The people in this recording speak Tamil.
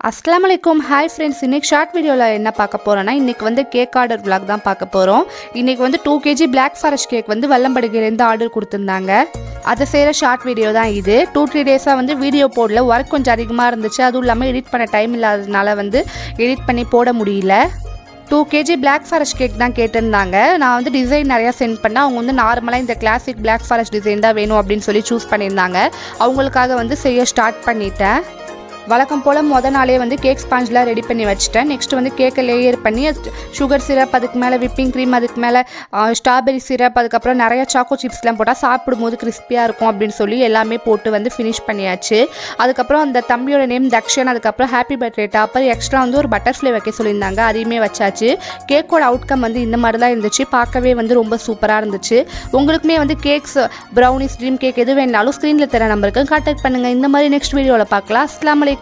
அஸ்ஸலாமு அலைக்கும். ஹாய் ஃப்ரெண்ட்ஸ், இன்றைக்கி ஷார்ட் வீடியோவில் என்ன பார்க்க போகிறோன்னா, இன்றைக்கி வந்து கேக் ஆர்டர் விலாக் தான் பார்க்க போகிறோம். இன்றைக்கி வந்து 2 kg பிளாக் ஃபாரஸ்ட் கேக் வந்து வெள்ளம்படுகையிலேருந்து ஆர்டர் கொடுத்துருந்தாங்க. அதை செய்கிற ஷார்ட் வீடியோ தான் இது. 2-3 டேஸாக வந்து வீடியோ போடல, ஒர்க் கொஞ்சம் அதிகமாக இருந்துச்சு. அதுவும் இல்லாமல் எடிட் பண்ண டைம் இல்லாததுனால வந்து எடிட் பண்ணி போட முடியல. 2 kg பிளாக் ஃபாரஸ்ட் கேக் தான் கேட்டிருந்தாங்க. நான் வந்து டிசைன் நிறையா சென்ட் பண்ணேன். அவங்க வந்து நார்மலாக இந்த கிளாசிக் பிளாக் ஃபாரஸ்ட் டிசைன் தான் வேணும் அப்படின்னு சொல்லி சூஸ் பண்ணியிருந்தாங்க. அவங்களுக்காக வந்து செய்ய ஸ்டார்ட் பண்ணிட்டேன். வழக்கம் போல் நாளே வந்து கேக் ஸ்பாஞ்ச்லாம் ரெடி பண்ணி வச்சுட்டேன். நெக்ஸ்ட் வந்து கேக்கை லேயர் பண்ணி சுகர் சிரப், அதுக்கு மேலே விப்பிங் க்ரீம், அதுக்கு மேலே ஸ்ட்ராபெரி சிரப், அதுக்கப்புறம் நிறையா சாக்கோ சிப்ஸ்லாம் போட்டால் சாப்பிடும்போது கிறிஸ்பியாக இருக்கும் அப்படின்னு சொல்லி எல்லாமே போட்டு வந்து ஃபினிஷ் பண்ணியாச்சு. அதுக்கப்புறம் அந்த தம்பியோட நேம் தக்ஷன், அதுக்கப்புறம் ஹாப்பி பர்த்டே டாப்பர், எக்ஸ்ட்ரா வந்து ஒரு பட்டர்ஃப்ளை வைக்க சொல்லியிருந்தாங்க. அதையுமே வச்சாச்சு. கேக்கோட அவுட்கம் வந்து இந்த மாதிரி தான் இருந்துச்சு. பார்க்கவே வந்து ரொம்ப சூப்பராக இருந்துச்சு. உங்களுக்குமே வந்து கேக்ஸ், ப்ரௌனிஸ், ட்ரீம் கேக் எது வேணாலும் ஸ்க்ரீனில் தர நம்பருக்கு கான்டாக்ட் பண்ணுங்கள். இந்த மாதிரி நெக்ஸ்ட் வீடியோவில் பார்க்கலாம். அஸ்ஸலாமு அலைக்கும்.